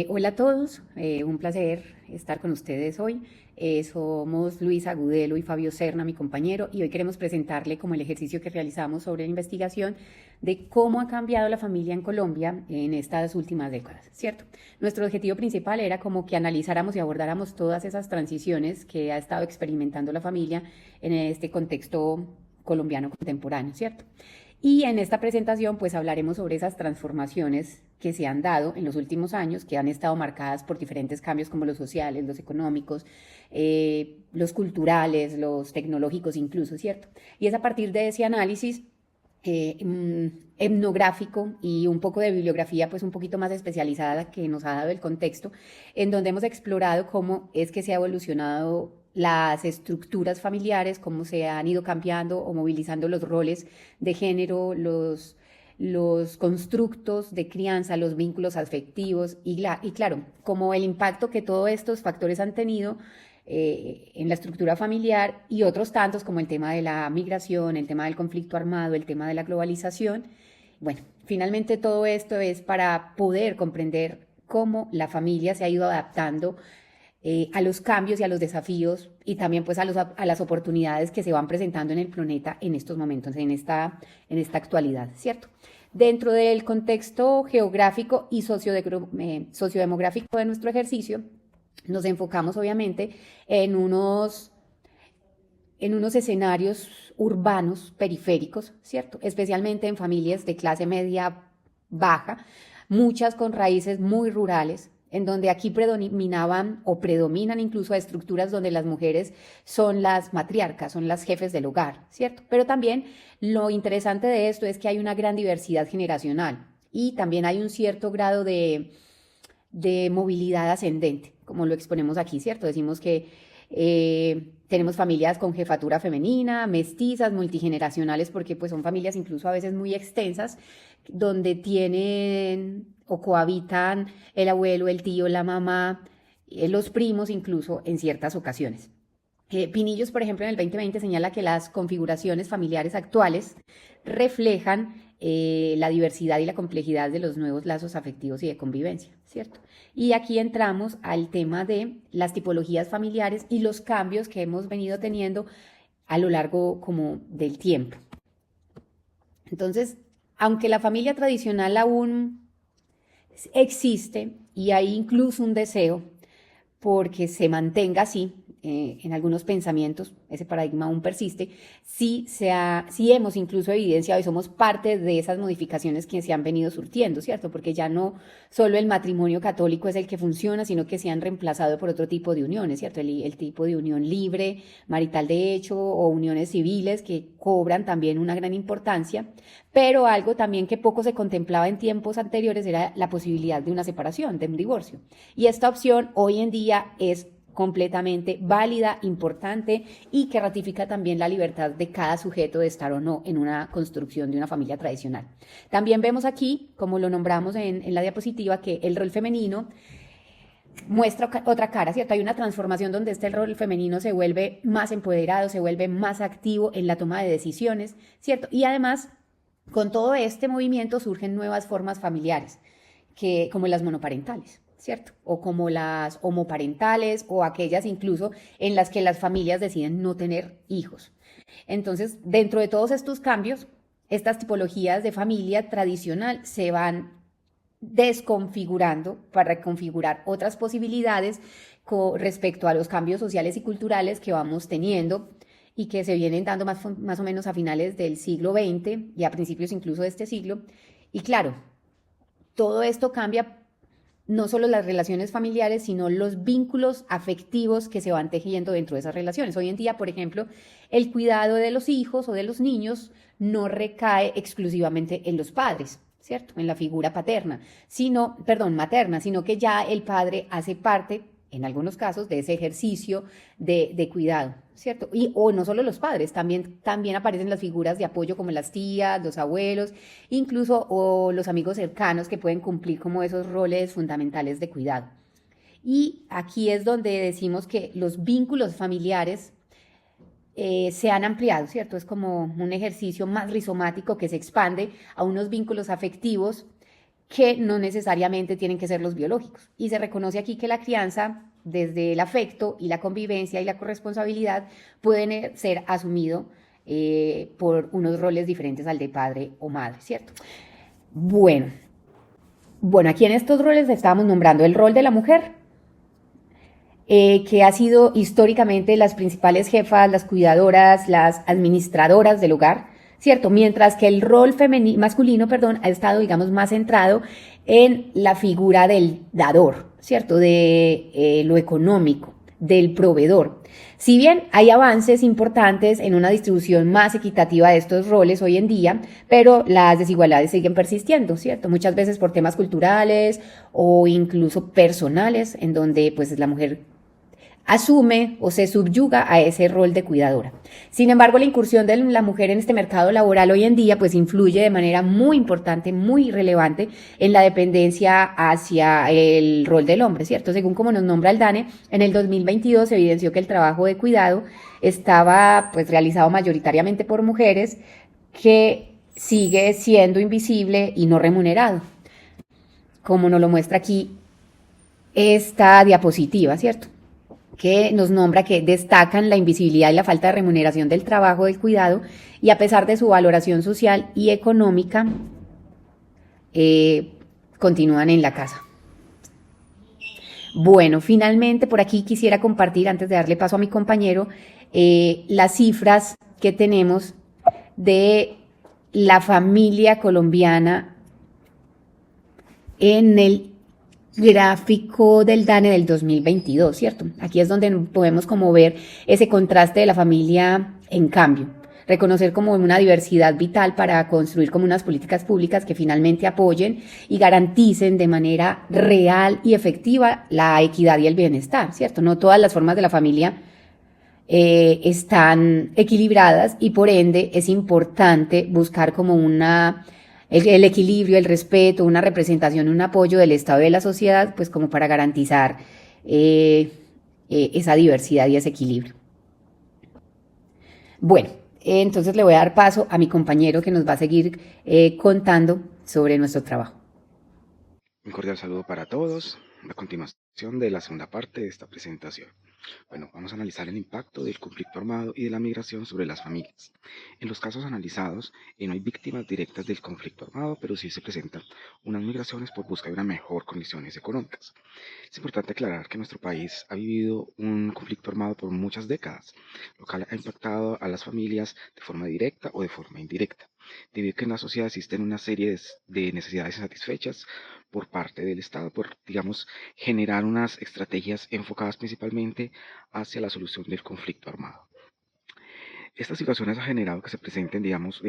Hola a todos, un placer estar con ustedes hoy. Somos Luisa Agudelo y Fabio Serna, mi compañero, y hoy queremos presentarle como el ejercicio que realizamos sobre la investigación de cómo ha cambiado la familia en Colombia en estas últimas décadas, ¿cierto? Nuestro objetivo principal era como que analizáramos y abordáramos todas esas transiciones que ha estado experimentando la familia en este contexto colombiano contemporáneo, ¿cierto? Y en esta presentación pues hablaremos sobre esas transformaciones que se han dado en los últimos años, que han estado marcadas por diferentes cambios como los sociales, los económicos, los culturales, los tecnológicos incluso, ¿cierto? Y es a partir de ese análisis etnográfico y un poco de bibliografía pues un poquito más especializada que nos ha dado el contexto, en donde hemos explorado cómo es que se ha evolucionado las estructuras familiares, cómo se han ido cambiando o movilizando los roles de género, los constructos de crianza, los vínculos afectivos y claro, como el impacto que todos estos factores han tenido en la estructura familiar y otros tantos como el tema de la migración, el tema del conflicto armado, el tema de la globalización. Bueno, finalmente todo esto es para poder comprender cómo la familia se ha ido adaptando a los cambios y a los desafíos y también pues a las oportunidades que se van presentando en el planeta en estos momentos, en esta actualidad, ¿cierto? Dentro del contexto geográfico y sociodemográfico de nuestro ejercicio, nos enfocamos obviamente en unos escenarios urbanos periféricos, ¿cierto? Especialmente en familias de clase media baja, muchas con raíces muy rurales, en donde aquí predominaban o predominan incluso a estructuras donde las mujeres son las matriarcas, son las jefes del hogar, ¿cierto? Pero también lo interesante de esto es que hay una gran diversidad generacional y también hay un cierto grado de movilidad ascendente, como lo exponemos aquí, ¿cierto? Decimos que tenemos familias con jefatura femenina, mestizas, multigeneracionales, porque pues son familias incluso a veces muy extensas, donde tienen o cohabitan el abuelo, el tío, la mamá, los primos incluso en ciertas ocasiones. Pinillos, por ejemplo, en el 2020 señala que las configuraciones familiares actuales reflejan la diversidad y la complejidad de los nuevos lazos afectivos y de convivencia, ¿cierto? Y aquí entramos al tema de las tipologías familiares y los cambios que hemos venido teniendo a lo largo como del tiempo. Entonces, aunque la familia tradicional aún existe y hay incluso un deseo porque se mantenga así, en algunos pensamientos, ese paradigma aún persiste, sí hemos incluso evidenciado y somos parte de esas modificaciones que se han venido surtiendo, ¿cierto? Porque ya no solo el matrimonio católico es el que funciona, sino que se han reemplazado por otro tipo de uniones, ¿cierto? El tipo de unión libre, marital de hecho, o uniones civiles que cobran también una gran importancia, pero algo también que poco se contemplaba en tiempos anteriores era la posibilidad de una separación, de un divorcio. Y esta opción hoy en día es completamente válida, importante y que ratifica también la libertad de cada sujeto de estar o no en una construcción de una familia tradicional. También vemos aquí, como lo nombramos en la diapositiva, que el rol femenino muestra otra cara, ¿cierto? Hay una transformación donde este rol femenino se vuelve más empoderado, se vuelve más activo en la toma de decisiones, ¿cierto? Y además, con todo este movimiento surgen nuevas formas familiares, como las monoparentales, ¿cierto? O como las homoparentales o aquellas incluso en las que las familias deciden no tener hijos. Entonces, dentro de todos estos cambios, estas tipologías de familia tradicional se van desconfigurando para reconfigurar otras posibilidades con respecto a los cambios sociales y culturales que vamos teniendo y que se vienen dando más o menos a finales del siglo XX y a principios incluso de este siglo. Y claro, todo esto cambia no solo las relaciones familiares, sino los vínculos afectivos que se van tejiendo dentro de esas relaciones. Hoy en día, por ejemplo, el cuidado de los hijos o de los niños no recae exclusivamente en los padres, ¿cierto? En la figura materna, sino que ya el padre hace parte, en algunos casos, de ese ejercicio de cuidado, ¿cierto? O no solo los padres, también aparecen las figuras de apoyo como las tías, los abuelos, incluso o los amigos cercanos que pueden cumplir como esos roles fundamentales de cuidado. Y aquí es donde decimos que los vínculos familiares se han ampliado, ¿cierto? Es como un ejercicio más rizomático que se expande a unos vínculos afectivos que no necesariamente tienen que ser los biológicos. Y se reconoce aquí que la crianza, desde el afecto y la convivencia y la corresponsabilidad, pueden ser asumido por unos roles diferentes al de padre o madre, ¿cierto? Bueno, aquí en estos roles estábamos nombrando el rol de la mujer, que ha sido históricamente las principales jefas, las cuidadoras, las administradoras del hogar, ¿cierto? Mientras que el rol masculino, ha estado, digamos, más centrado en la figura del dador, ¿cierto? De lo económico, del proveedor. Si bien hay avances importantes en una distribución más equitativa de estos roles hoy en día, pero las desigualdades siguen persistiendo, ¿cierto? Muchas veces por temas culturales o incluso personales, en donde pues la mujer asume o se subyuga a ese rol de cuidadora. Sin embargo, la incursión de la mujer en este mercado laboral hoy en día pues influye de manera muy importante, muy relevante en la dependencia hacia el rol del hombre, ¿cierto? Según como nos nombra el DANE, en el 2022 se evidenció que el trabajo de cuidado estaba pues realizado mayoritariamente por mujeres, que sigue siendo invisible y no remunerado, como nos lo muestra aquí esta diapositiva, ¿cierto? Que nos nombra que destacan la invisibilidad y la falta de remuneración del trabajo del cuidado, y a pesar de su valoración social y económica, continúan en la casa. Bueno, finalmente por aquí quisiera compartir, antes de darle paso a mi compañero, las cifras que tenemos de la familia colombiana en el gráfico del DANE del 2022, ¿cierto? Aquí es donde podemos como ver ese contraste de la familia en cambio, reconocer como una diversidad vital para construir como unas políticas públicas que finalmente apoyen y garanticen de manera real y efectiva la equidad y el bienestar, ¿cierto? No todas las formas de la familia están equilibradas, y por ende es importante buscar como el equilibrio, el respeto, una representación, un apoyo del Estado y de la sociedad, pues como para garantizar esa diversidad y ese equilibrio. Bueno, entonces le voy a dar paso a mi compañero, que nos va a seguir contando sobre nuestro trabajo. Un cordial saludo para todos. A continuación de la segunda parte de esta presentación. Bueno, vamos a analizar el impacto del conflicto armado y de la migración sobre las familias. En los casos analizados, no hay víctimas directas del conflicto armado, pero sí se presentan unas migraciones por busca de unas mejor condiciones económicas. Es importante aclarar que nuestro país ha vivido un conflicto armado por muchas décadas, lo cual ha impactado a las familias de forma directa o de forma indirecta, debido a que en la sociedad existen una serie de necesidades insatisfechas por parte del Estado, por, digamos, generar unas estrategias enfocadas principalmente hacia la solución del conflicto armado. Estas situaciones han generado que se presenten, digamos,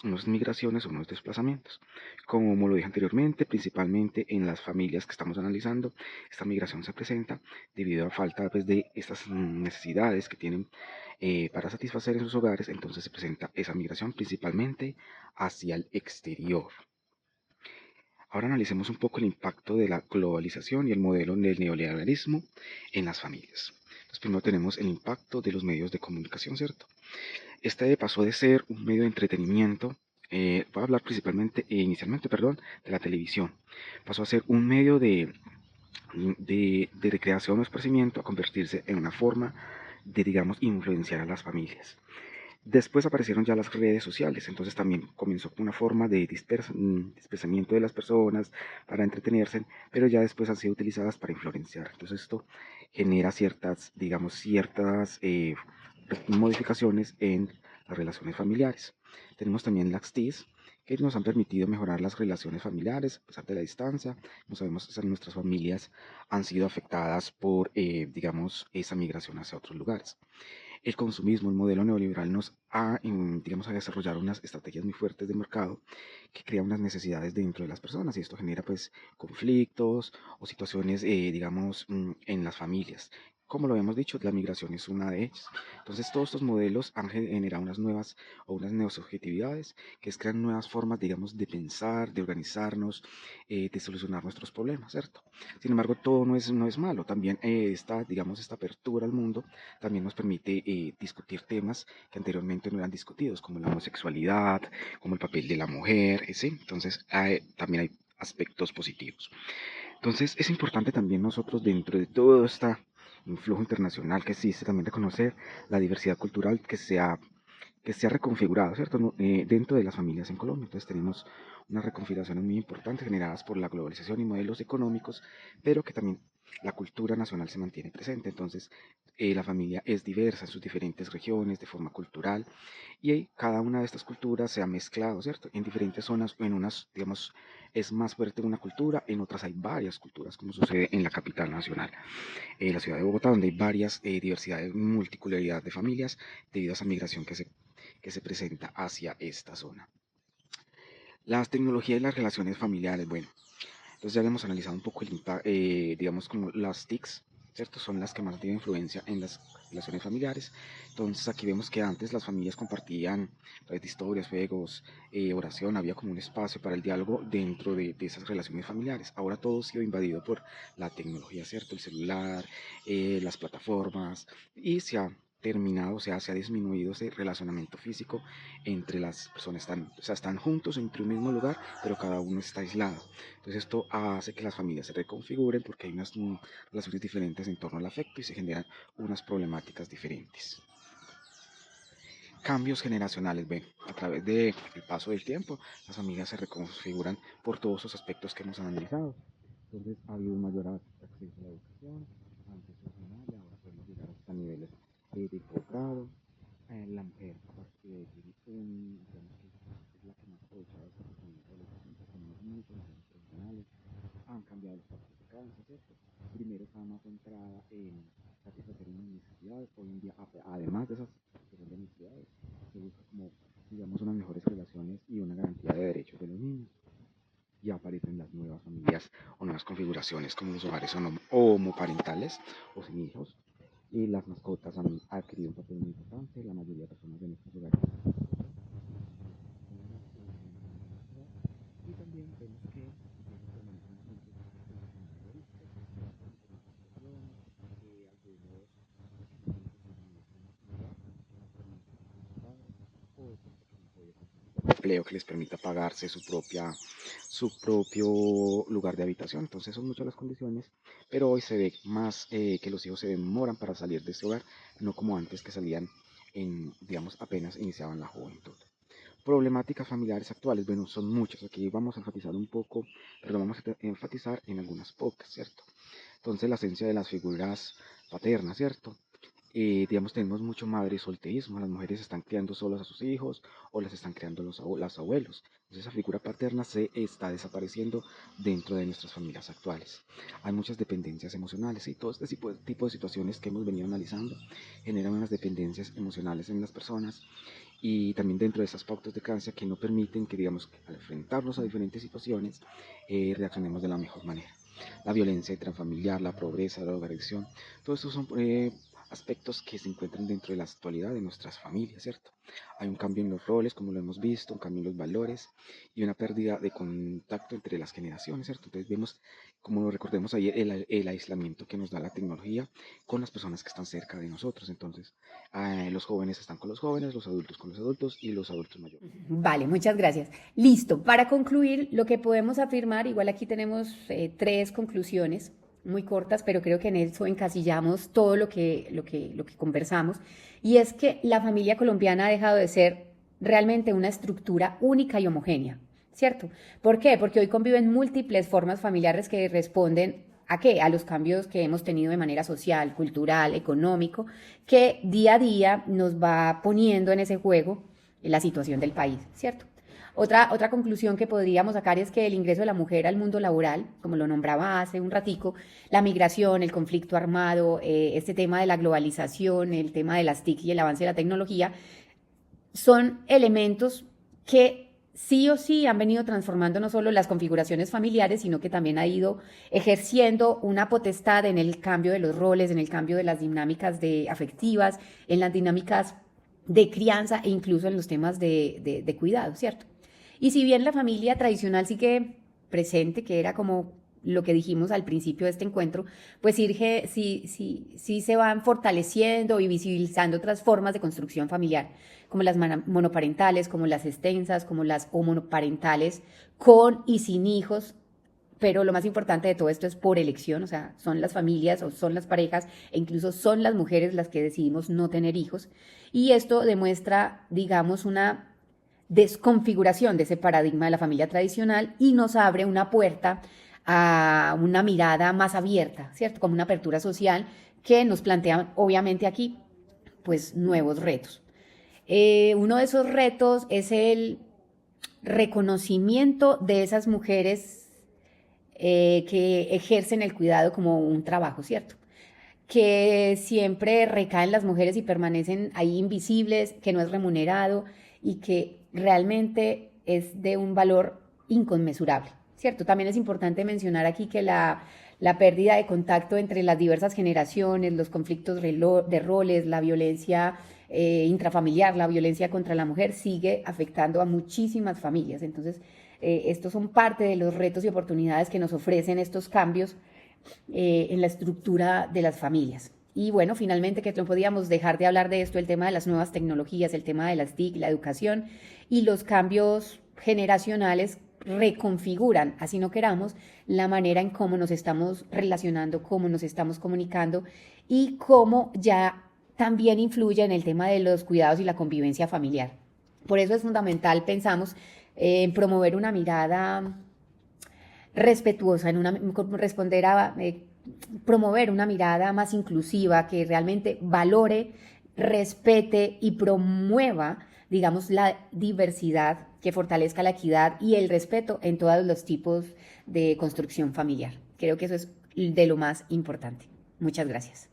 unas migraciones o unos desplazamientos. Como lo dije anteriormente, principalmente en las familias que estamos analizando, esta migración se presenta debido a falta, pues, de estas necesidades que tienen para satisfacer en sus hogares. Entonces se presenta esa migración principalmente hacia el exterior. Ahora analicemos un poco el impacto de la globalización y el modelo del neoliberalismo en las familias. Entonces, primero tenemos el impacto de los medios de comunicación, ¿cierto? Este pasó de ser un medio de entretenimiento, voy a hablar principalmente, inicialmente, perdón, de la televisión. Pasó a ser un medio de recreación o esparcimiento, a convertirse en una forma de, digamos, influenciar a las familias. Después aparecieron ya las redes sociales, entonces también comenzó como una forma de dispersamiento de las personas para entretenerse, pero ya después han sido utilizadas para influenciar. Entonces esto genera ciertas, digamos, ciertas modificaciones en las relaciones familiares. Tenemos también las TICs, que nos han permitido mejorar las relaciones familiares a pesar de la distancia. Como sabemos, nuestras familias han sido afectadas por, digamos, esa migración hacia otros lugares. El consumismo, el modelo neoliberal nos ha, digamos, a desarrollar unas estrategias muy fuertes de mercado que crean unas necesidades dentro de las personas, y esto genera pues conflictos o situaciones, digamos, en las familias. Como lo habíamos dicho, la migración es una de ellas. Entonces todos estos modelos han generado unas nuevas o unas neosubjetividades que crean nuevas formas, digamos, de pensar, de organizarnos, de solucionar nuestros problemas, ¿cierto? Sin embargo, todo no es malo. También digamos, esta apertura al mundo también nos permite discutir temas que anteriormente no eran discutidos, como la homosexualidad, como el papel de la mujer, ¿sí? Entonces también aspectos positivos. Entonces es importante también nosotros dentro de todo este influjo internacional que existe también reconocer la diversidad cultural que se ha reconfigurado, ¿cierto? Dentro de las familias en Colombia. Entonces tenemos unas reconfiguraciones muy importantes generadas por la globalización y modelos económicos, pero que también la cultura nacional se mantiene presente. Entonces la familia es diversa en sus diferentes regiones de forma cultural y cada una de estas culturas se ha mezclado, ¿cierto? En diferentes zonas, en unas, digamos, es más fuerte una cultura, en otras hay varias culturas, como sucede en la capital nacional, la ciudad de Bogotá, donde hay varias diversidades, multiculturalidad de familias debido a esa migración que se presenta hacia esta zona. Las tecnologías y las relaciones familiares, bueno, entonces ya habíamos analizado un poco el impacto, digamos como las TICs, ¿cierto? Son las que más tienen influencia en las relaciones familiares. Entonces aquí vemos que antes las familias compartían a través de historias, juegos, oración, había como un espacio para el diálogo dentro de esas relaciones familiares. Ahora todo ha sido invadido por la tecnología, ¿cierto? El celular, las plataformas y se ha terminado, o sea, se ha disminuido ese relacionamiento físico entre las personas, o sea, están juntos entre un mismo lugar, pero cada uno está aislado. Entonces esto hace que las familias se reconfiguren porque hay unas relaciones diferentes en torno al afecto y se generan unas problemáticas diferentes. Cambios generacionales, bueno, a través del paso del tiempo, las familias se reconfiguran por todos esos aspectos que hemos analizado. Entonces ha habido un mayor acceso a la educación, antes era primaria, ahora podemos llegar hasta niveles de posgrado. La mujer, aparte de decir, digamos que es la que más aprovechaba esta oportunidad de los hombres, tenemos muchas mujeres profesionales, han cambiado los pasos de cáncer, ¿cierto? Primero estaba más centrada en satisfacer unas necesidades, hoy en día, además de esas necesidades, se busca como, digamos, unas mejores relaciones y una garantía de derechos de los niños. Ya aparecen las nuevas familias o nuevas configuraciones como los hogares homoparentales o sin hijos. Y las mascotas han adquirido un papel muy importante. La mayoría de personas de nuestros hogares. Y también vemos que permanecen juntos empleo que les permita pagarse su propio lugar de habitación. Entonces son muchas las condiciones, pero hoy se ve más que los hijos se demoran para salir de ese hogar, no como antes que salían digamos, apenas iniciaban la juventud. Problemáticas familiares actuales, bueno, son muchas. Aquí vamos a enfatizar un poco, pero vamos a enfatizar en algunas pocas, ¿cierto? Entonces la esencia de las figuras paternas, ¿cierto? Digamos, tenemos mucho madre solterismo, las mujeres están criando solas a sus hijos o las están criando los abuelos. Entonces esa figura paterna se está desapareciendo dentro de nuestras familias actuales. Hay muchas dependencias emocionales y todo este tipo de situaciones que hemos venido analizando generan unas dependencias emocionales en las personas y también dentro de esas pautas de creencia que no permiten que, digamos, al enfrentarnos a diferentes situaciones, reaccionemos de la mejor manera. La violencia intrafamiliar, la pobreza, la drogadicción, todos estos son aspectos que se encuentran dentro de la actualidad de nuestras familias, ¿cierto? Hay un cambio en los roles, como lo hemos visto, un cambio en los valores y una pérdida de contacto entre las generaciones, ¿cierto? Entonces vemos, como lo recordemos ayer, el aislamiento que nos da la tecnología con las personas que están cerca de nosotros. Entonces, los jóvenes están con los jóvenes, los adultos con los adultos y los adultos mayores. Vale, muchas gracias. Listo. Para concluir, lo que podemos afirmar, igual aquí tenemos tres conclusiones muy cortas, pero creo que en eso encasillamos todo lo que conversamos, y es que la familia colombiana ha dejado de ser realmente una estructura única y homogénea, ¿cierto? ¿Por qué? Porque hoy conviven múltiples formas familiares que responden ¿a qué? A los cambios que hemos tenido de manera social, cultural, económico, que día a día nos va poniendo en ese juego la situación del país, ¿cierto? Otra conclusión que podríamos sacar es que el ingreso de la mujer al mundo laboral, como lo nombraba hace un ratico, la migración, el conflicto armado, este tema de la globalización, el tema de las TIC y el avance de la tecnología, son elementos que sí o sí han venido transformando no solo las configuraciones familiares, sino que también ha ido ejerciendo una potestad en el cambio de los roles, en el cambio de las dinámicas afectivas, en las dinámicas de crianza e incluso en los temas de cuidado, ¿cierto? Y si bien la familia tradicional sigue presente, que era como lo que dijimos al principio de este encuentro, pues sí se van fortaleciendo y visibilizando otras formas de construcción familiar, como las monoparentales, como las extensas, como las homoparentales, con y sin hijos, pero lo más importante de todo esto es por elección, o sea, son las familias o son las parejas e incluso son las mujeres las que decidimos no tener hijos. Y esto demuestra, digamos, una desconfiguración de ese paradigma de la familia tradicional y nos abre una puerta a una mirada más abierta, ¿cierto? Como una apertura social que nos plantea, obviamente aquí, pues nuevos retos. Uno de esos retos es el reconocimiento de esas mujeres que ejercen el cuidado como un trabajo, ¿cierto? Que siempre recaen las mujeres y permanecen ahí invisibles, que no es remunerado y que realmente es de un valor inconmensurable, ¿cierto? También es importante mencionar aquí que la pérdida de contacto entre las diversas generaciones, los conflictos de roles, la violencia intrafamiliar, la violencia contra la mujer sigue afectando a muchísimas familias. Entonces, estos son parte de los retos y oportunidades que nos ofrecen estos cambios en la estructura de las familias. Y bueno, finalmente que no podíamos dejar de hablar de esto, el tema de las nuevas tecnologías, el tema de las TIC, la educación y los cambios generacionales reconfiguran, así no queramos, la manera en cómo nos estamos relacionando, cómo nos estamos comunicando y cómo ya también influye en el tema de los cuidados y la convivencia familiar. Por eso es fundamental, pensamos, en promover una mirada respetuosa, promover una mirada más inclusiva que realmente valore, respete y promueva, digamos, la diversidad, que fortalezca la equidad y el respeto en todos los tipos de construcción familiar. Creo que eso es de lo más importante. Muchas gracias.